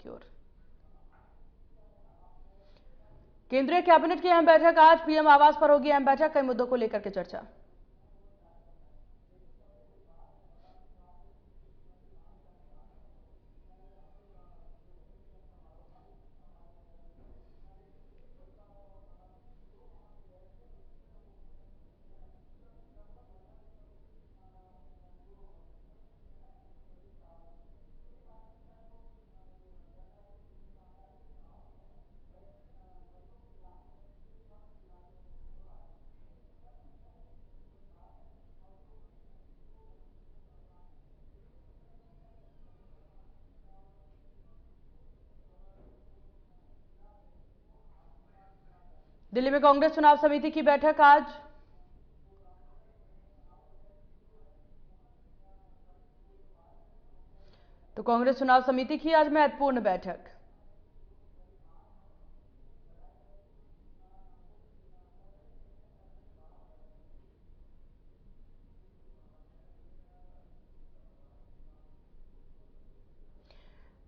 की ओर। केंद्रीय कैबिनेट की अहम बैठक आज, पीएम आवास पर होगी अहम बैठक, कई मुद्दों को लेकर के चर्चा। दिल्ली में कांग्रेस चुनाव समिति की बैठक आज। तो कांग्रेस चुनाव समिति की आज महत्वपूर्ण बैठक।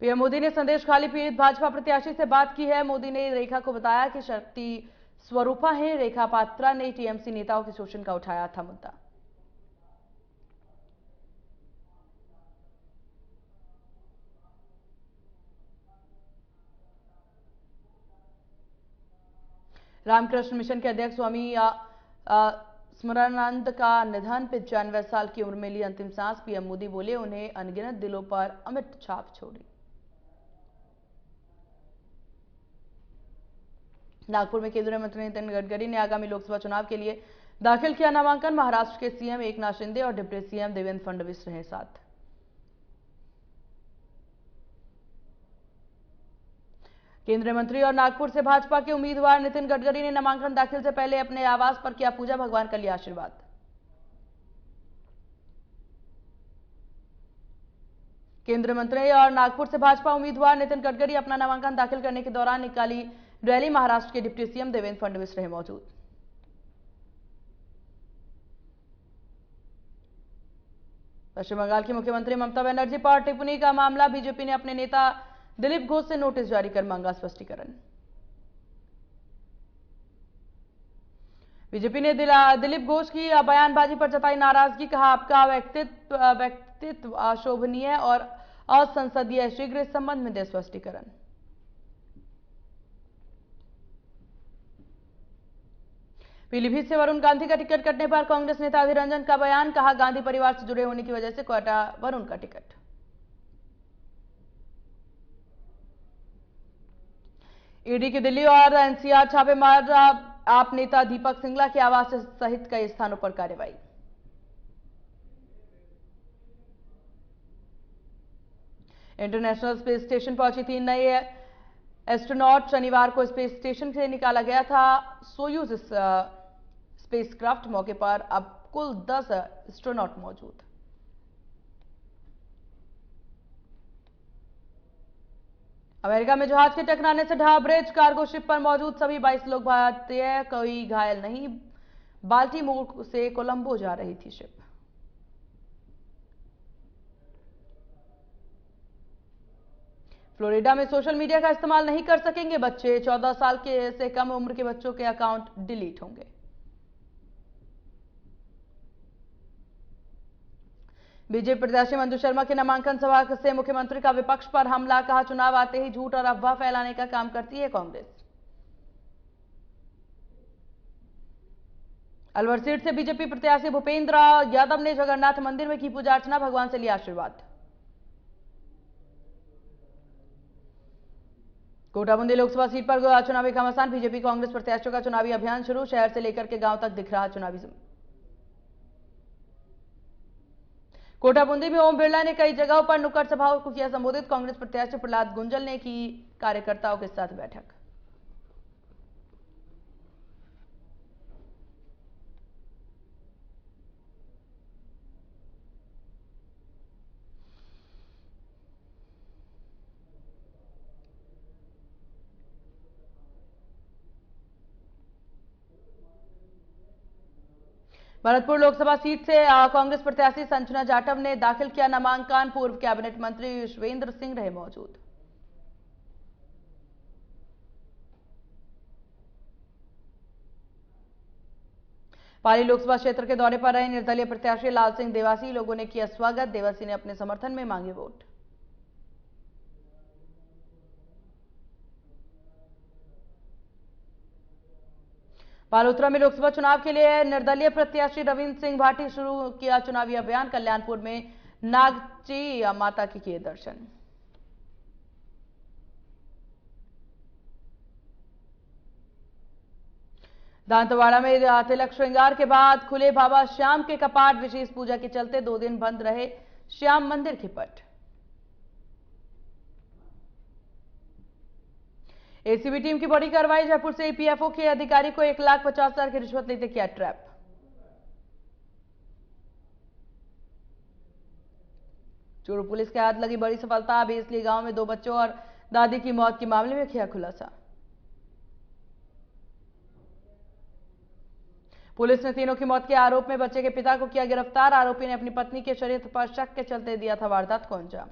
पीएम मोदी ने संदेश खाली पीड़ित भाजपा प्रत्याशी से बात की है। मोदी ने रेखा को बताया कि शक्ति स्वरूपा है। रेखा पात्रा ने टीएमसी नेताओं के शोषण का उठाया था मुद्दा। रामकृष्ण मिशन के अध्यक्ष स्वामी स्मरणानंद का निधन, 95 साल की उम्र में ली अंतिम सांस। पीएम मोदी बोले, उन्हें अनगिनत दिलों पर अमिट छाप छोड़ी। नागपुर में केंद्रीय मंत्री नितिन गडकरी ने आगामी लोकसभा चुनाव के लिए दाखिल किया नामांकन। महाराष्ट्र के सीएम एकनाथ शिंदे और डिप्टी सीएम देवेंद्र फडणवीस रहे साथ। केंद्रीय मंत्री और नागपुर से भाजपा के उम्मीदवार नितिन गडकरी ने नामांकन दाखिल से पहले अपने आवास पर किया पूजा, भगवान का लिया आशीर्वाद। केंद्रीय मंत्री और नागपुर से भाजपा उम्मीदवार नितिन गडकरी अपना नामांकन दाखिल करने के दौरान निकाली रैली। महाराष्ट्र के डिप्टी सीएम देवेंद्र फडणवीस रहे मौजूद। पश्चिम बंगाल की मुख्यमंत्री ममता बनर्जी पर टिप्पणी का मामला, बीजेपी ने अपने नेता दिलीप घोष से नोटिस जारी कर मांगा स्पष्टीकरण। बीजेपी ने दिलीप घोष की बयानबाजी पर जताई नाराजगी, कहा आपका व्यक्तित्व अशोभनीय और असंसदीय, शीघ्र इस संबंध में दे स्पष्टीकरण। पीलीभीत से वरुण गांधी का टिकट कटने पर कांग्रेस नेता अधीर रंजन का बयान, कहा गांधी परिवार से जुड़े होने की वजह से कटा वरुण का टिकट। ईडी की दिल्ली और एनसीआर छापेमार, आप नेता दीपक सिंगला के आवास सहित कई स्थानों पर कार्रवाई। इंटरनेशनल स्पेस स्टेशन पहुंची 3 नए एस्ट्रोनॉट, शनिवार को स्पेस स्टेशन से निकाला गया था सोयूज स्पेसक्राफ्ट। मौके पर अब कुल 10 एस्ट्रोनॉट मौजूद। अमेरिका में जहाज के टकराने से ढहा ब्रिज, कार्गो शिप पर मौजूद सभी 22 लोग भारतीय, कोई घायल नहीं। बाल्टीमोर से कोलंबो जा रही थी शिप। फ्लोरिडा में सोशल मीडिया का इस्तेमाल नहीं कर सकेंगे बच्चे, 14 साल के से कम उम्र के बच्चों के अकाउंट डिलीट होंगे। बीजेपी प्रत्याशी मंजू शर्मा के नामांकन सभा से मुख्यमंत्री का विपक्ष पर हमला, कहा चुनाव आते ही झूठ और अफवाह फैलाने का काम करती है कांग्रेस। अलवर सीट से बीजेपी प्रत्याशी भूपेंद्र यादव ने जगन्नाथ मंदिर में की पूजा अर्चना, भगवान से लिया आशीर्वाद। कोटाबंदी लोकसभा सीट पर चुनावी घमासान, बीजेपी कांग्रेस प्रत्याशियों का चुनावी अभियान शुरू, शहर से लेकर के गांव तक दिख रहा चुनावी। कोटाबूंदी में ओम बिरला ने कई जगहों पर नुक्कड़ सभाओं को किया संबोधित। कांग्रेस प्रत्याशी प्रहलाद गुंजल ने की कार्यकर्ताओं के साथ बैठक। भरतपुर लोकसभा सीट से कांग्रेस प्रत्याशी संजना जाटव ने दाखिल किया नामांकन। पूर्व कैबिनेट मंत्री विश्वेंद्र सिंह रहे मौजूद। पाली लोकसभा क्षेत्र के दौरे पर रहे निर्दलीय प्रत्याशी लाल सिंह देवासी लोगों ने किया स्वागत। देवासी ने अपने समर्थन में मांगे वोट। बालोतरा में लोकसभा चुनाव के लिए निर्दलीय प्रत्याशी रविंद्र सिंह भाटी शुरू किया चुनावी अभियान। कल्याणपुर में नागची माता के किए दर्शन। दांतवाड़ा में तिलक श्रृंगार के बाद खुले बाबा श्याम के कपाट। विशेष पूजा के चलते 2 दिन बंद रहे श्याम मंदिर के पट। एसीबी टीम की बड़ी कार्रवाई। जयपुर से ईपीएफओ के अधिकारी को 1,50,000 की रिश्वत लेते किया ट्रैप। चूरू पुलिस के हाथ लगी बड़ी सफलता। बेसली गांव में 2 बच्चों और दादी की मौत के मामले में किया खुलासा। पुलिस ने तीनों की मौत के आरोप में बच्चे के पिता को किया गिरफ्तार। आरोपी ने अपनी पत्नी के चरित्र पर शक के चलते दिया था वारदात को अंजाम।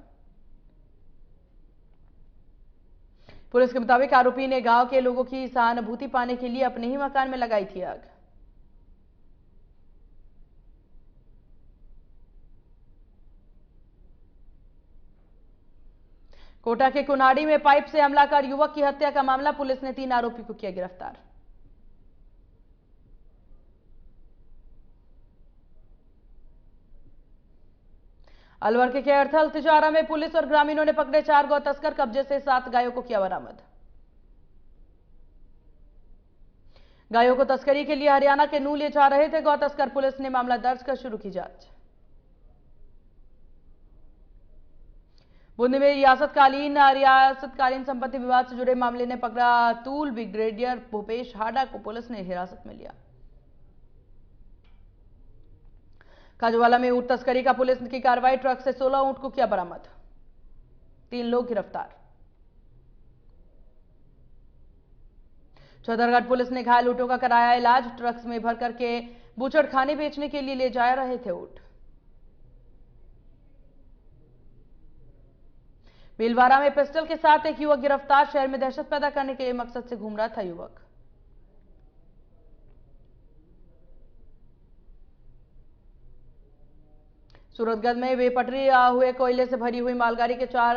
पुलिस के मुताबिक आरोपी ने गांव के लोगों की सहानुभूति पाने के लिए अपने ही मकान में लगाई थी आग। कोटा के कुनाड़ी में पाइप से हमला कर युवक की हत्या का मामला। पुलिस ने 3 आरोपी को किया गिरफ्तार। अलवर के केरथल तिजारा में पुलिस और ग्रामीणों ने पकड़े 4 गौ तस्कर। कब्जे से 7 गायों को किया बरामद। गायों को तस्करी के लिए हरियाणा के नूह ले जा रहे थे गौ तस्कर। पुलिस ने मामला दर्ज कर शुरू की जांच। बूंदी में रियासतकालीन संपत्ति विवाद से जुड़े मामले ने पकड़ा टूल ब्रिगेडियर भूपेश हाडा को। पुलिस ने हिरासत में लिया। खाजूवाला में ऊंट तस्करी का पुलिस की कार्रवाई। ट्रक से 16 ऊंट को किया बरामद। 3 लोग गिरफ्तार। चौधरगढ़ पुलिस ने घायल ऊंटों का कराया इलाज। ट्रक्स में भर करके बूचड़खाने बेचने के लिए ले जा रहे थे ऊंट। भीलवाड़ा में पिस्टल के साथ एक युवक गिरफ्तार। शहर में दहशत पैदा करने के मकसद से घूम रहा था युवक। सूरतगढ़ में बेपटरी हुए कोयले से भरी हुई मालगाड़ी के 4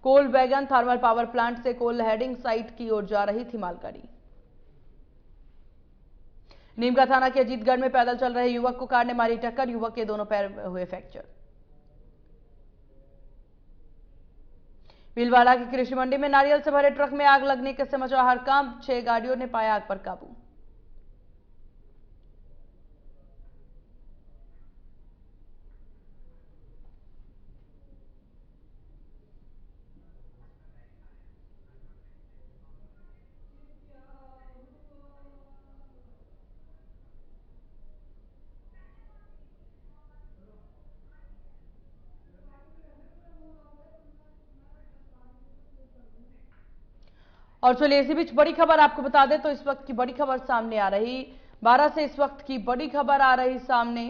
कोल वैगन थर्मल पावर प्लांट से कोल हेडिंग साइट की ओर जा रही थी मालगाड़ी। नीमका थाना के अजीतगढ़ में पैदल चल रहे युवक को कार ने मारी टक्कर। युवक के दोनों पैर हुए फ्रैक्चर। भीलवाड़ा की कृषि मंडी में नारियल से भरे ट्रक में आग लगने से मचा हड़कंप। 6 गाड़ियों ने पाया आग पर काबू। और चलिए इसी बीच बड़ी खबर आपको बता दें तो इस वक्त की बड़ी खबर सामने आ रही 12 से इस वक्त की बड़ी खबर आ रही सामने।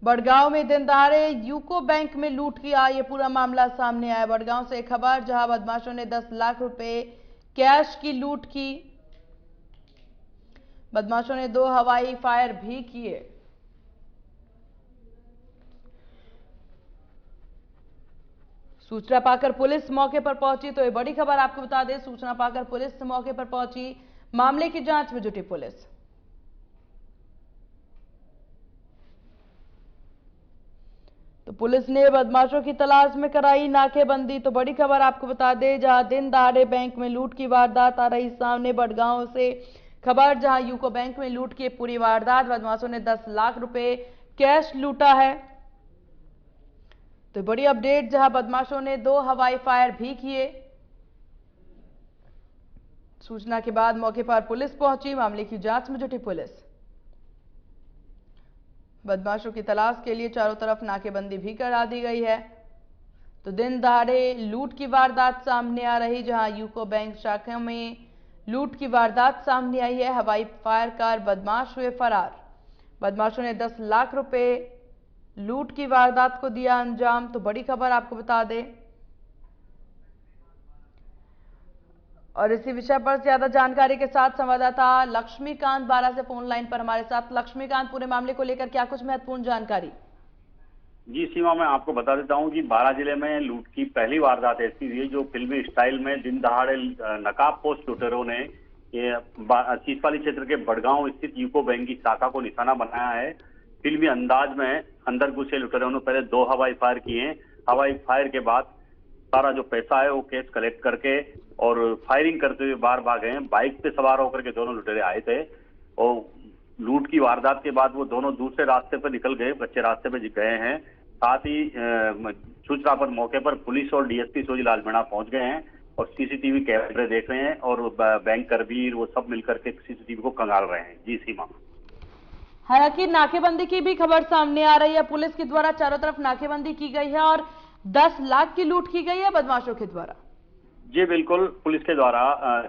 बड़गांव में दिन दहाड़े यूको बैंक में लूट किया ये पूरा मामला सामने आया। बड़गांव से खबर जहां बदमाशों ने 10 लाख रुपए कैश की लूट की। बदमाशों ने 2 हवाई फायर भी किए। सूचना पाकर पुलिस मौके पर पहुंची तो ये बड़ी खबर आपको बता दें। सूचना पाकर पुलिस मौके पर पहुंची। मामले की जांच में जुटी पुलिस। तो पुलिस ने बदमाशों की तलाश में कराई नाकेबंदी। तो बड़ी खबर आपको बता दें जहां दिन दहाड़े बैंक में लूट की वारदात आ रही सामने। बड़गांव से खबर जहां यूको बैंक में लूट की पूरी वारदात। बदमाशों ने 10 लाख रुपए कैश लूटा है। तो बड़ी अपडेट जहां बदमाशों ने 2 हवाई फायर भी किए। सूचना के बाद मौके पर पुलिस पहुंची। मामले की जांच में जुटी पुलिस। बदमाशों की तलाश के लिए चारों तरफ नाकेबंदी भी करा दी गई है। तो दिन दहाड़े लूट की वारदात सामने आ रही जहां यूको बैंक शाखा में लूट की वारदात सामने आई है। हवाई फायर कर बदमाश हुए फरार। बदमाशों ने 10 लाख रुपए लूट की वारदात को दिया अंजाम। तो बड़ी खबर आपको बता दें और इसी विषय पर ज्यादा जानकारी के साथ संवाददाता लक्ष्मीकांत बारा से फोन लाइन पर हमारे साथ। लक्ष्मीकांत, पूरे मामले को लेकर क्या कुछ महत्वपूर्ण जानकारी? जी सीमा, मैं आपको बता देता हूं कि बारां जिले में लूट की पहली वारदात ऐसी हुई है जो फिल्मी स्टाइल में दिन दहाड़े नकाबपोश लुटेरों ने ये सीसवाली क्षेत्र के बड़गांव स्थित यूको बैंक की शाखा को निशाना बनाया है। फिल्मी अंदाज में अंदर घुसे लुटेरों ने पहले 2 हवाई फायर किए। हवाई फायर के बाद सारा जो पैसा है वो कैश कलेक्ट करके और फायरिंग करते हुए बाहर भागे हैं। बाइक पे सवार होकर के दोनों लुटेरे आए थे और लूट की वारदात के बाद वो दोनों दूसरे रास्ते पर निकल गए, कच्चे रास्ते पे गए हैं। साथ ही सूचना पर मौके पर पुलिस और डीएसपी सोजीलाल मीणा पहुंच गए हैं और सीसीटीवी कैमरे देख रहे हैं और बैंक कर्मी वो सब मिलकर के सीसीटीवी को खंगाल रहे हैं। जी सीमा, हालांकि नाकेबंदी की भी खबर सामने आ रही है। पुलिस के द्वारा चारों तरफ नाकेबंदी की गई है और 10 लाख की लूट की गई है बदमाशों के द्वारा। जी बिल्कुल, पुलिस के द्वारा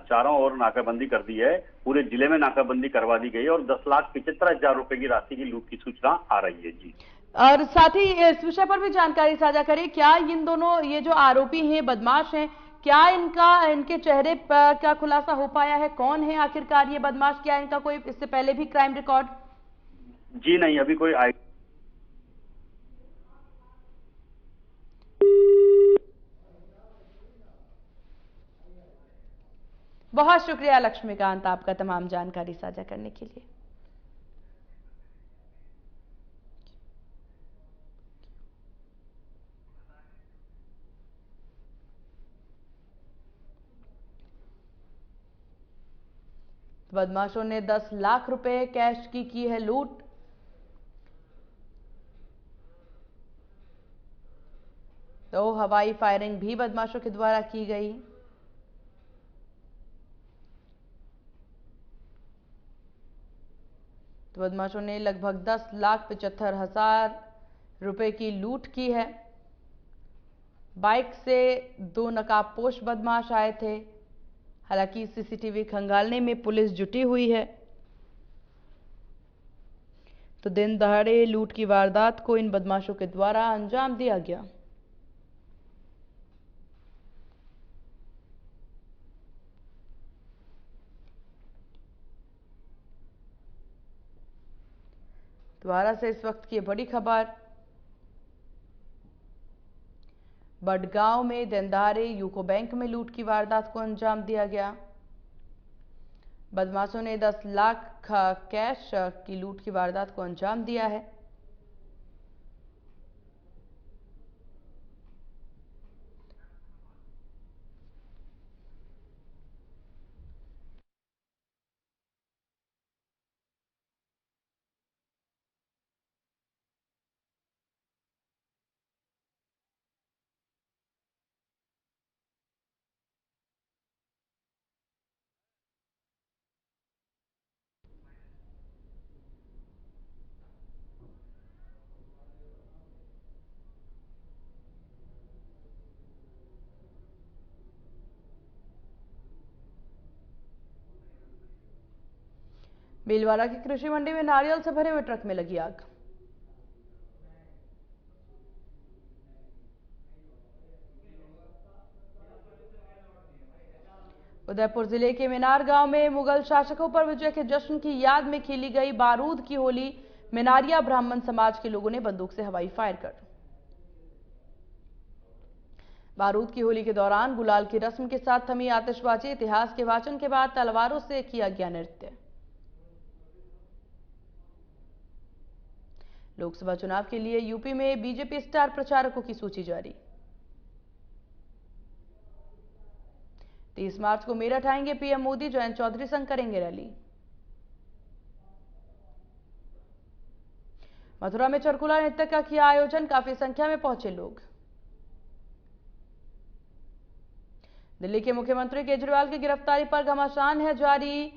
चारों ओर नाकाबंदी कर दी है। पूरे जिले में नाकाबंदी करवा दी गई है और 10,75,000 रुपए की राशि की लूट की सूचना आ रही है। जी, और साथ ही इस विषय पर भी जानकारी साझा करें, क्या इन दोनों ये जो आरोपी हैं, बदमाश हैं, क्या इनके चेहरे पर का खुलासा हो पाया है? कौन है आखिरकार ये बदमाश? क्या इनका कोई इससे पहले भी क्राइम रिकॉर्ड? जी नहीं, अभी कोई बहुत शुक्रिया लक्ष्मीकांत, आपका तमाम जानकारी साझा करने के लिए। बदमाशों ने 10 लाख रुपए कैश की है लूट। तो हवाई फायरिंग भी बदमाशों के द्वारा की गई। तो बदमाशों ने लगभग 10,75,000 रुपए की लूट की है। बाइक से 2 नकाबपोश बदमाश आए थे। हालांकि सीसीटीवी खंगालने में पुलिस जुटी हुई है। तो दिन दहाड़े लूट की वारदात को इन बदमाशों के द्वारा अंजाम दिया गया। द्वारा से इस वक्त की बड़ी खबर, बड़गांव में दिनदहाड़े यूको बैंक में लूट की वारदात को अंजाम दिया गया। बदमाशों ने 10 लाख कैश की लूट की वारदात को अंजाम दिया है। भीलवाड़ा की कृषि मंडी में नारियल से भरे हुए ट्रक में लगी आग। उदयपुर जिले के मीनार गांव में मुगल शासकों पर विजय के जश्न की याद में खेली गई बारूद की होली मीनारिया ब्राह्मण समाज के लोगों ने बंदूक से हवाई फायर कर बारूद की होली के दौरान गुलाल की रस्म के साथ थमी आतिशबाजी, इतिहास के वाचन के बाद तलवारों से किया गया नृत्य। लोकसभा चुनाव के लिए यूपी में बीजेपी स्टार प्रचारकों की सूची जारी। 30 मार्च को मेरठ आएंगे पीएम मोदी, जयंत चौधरी संग करेंगे रैली। मथुरा में चरकुला नृत्य का किया आयोजन, काफी संख्या में पहुंचे लोग। दिल्ली के मुख्यमंत्री केजरीवाल की गिरफ्तारी पर घमासान है जारी।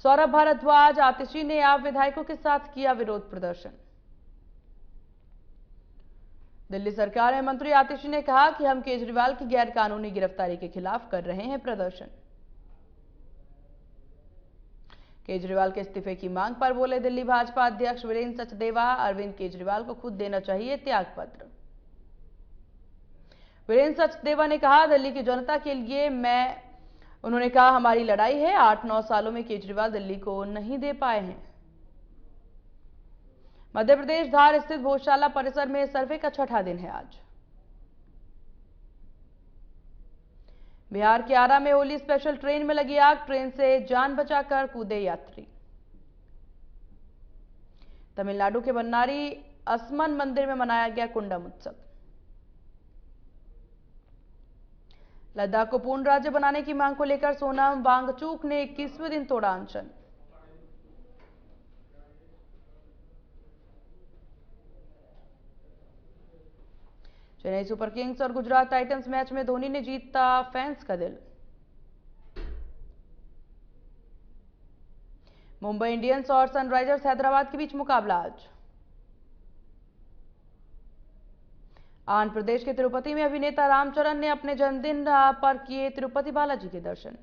सौरभ भारद्वाज, आतिशी ने आप विधायकों के साथ किया विरोध प्रदर्शन। दिल्ली सरकार में मंत्री आतिशी ने कहा कि हम केजरीवाल की गैर कानूनी गिरफ्तारी के खिलाफ कर रहे हैं प्रदर्शन। केजरीवाल के इस्तीफे की मांग पर बोले दिल्ली भाजपा अध्यक्ष वीरेंद्र सचदेवा, अरविंद केजरीवाल को खुद देना चाहिए त्यागपत्र। वीरेंद्र सचदेवा ने कहा, दिल्ली की जनता के लिए मैं उन्होंने कहा, हमारी लड़ाई है, 8-9 सालों में केजरीवाल दिल्ली को नहीं दे पाए हैं। मध्य प्रदेश धार स्थित भोजशाला परिसर में सर्वे का छठा दिन है आज। बिहार के आरा में होली स्पेशल ट्रेन में लगी आग, ट्रेन से जान बचाकर कूदे यात्री। तमिलनाडु के बन्नारी असमन मंदिर में मनाया गया कुंडम उत्सव। लद्दाख को पूर्ण राज्य बनाने की मांग को लेकर सोनम वांगचुक ने 21वें दिन तोड़ा अनशन। चेन्नई सुपर किंग्स और गुजरात टाइटंस मैच में धोनी ने जीता फैंस का दिल। मुंबई इंडियंस और सनराइजर्स हैदराबाद के बीच मुकाबला आज। आंध्र प्रदेश के तिरुपति में अभिनेता रामचरण ने अपने जन्मदिन पर किए तिरुपति बालाजी के दर्शन।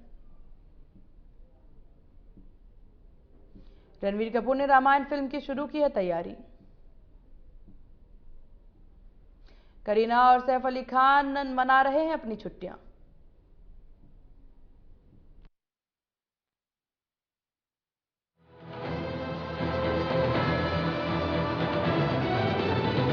रणबीर कपूर ने रामायण फिल्म की शुरू की है तैयारी। करीना और सैफ अली खान मना रहे हैं अपनी छुट्टियां।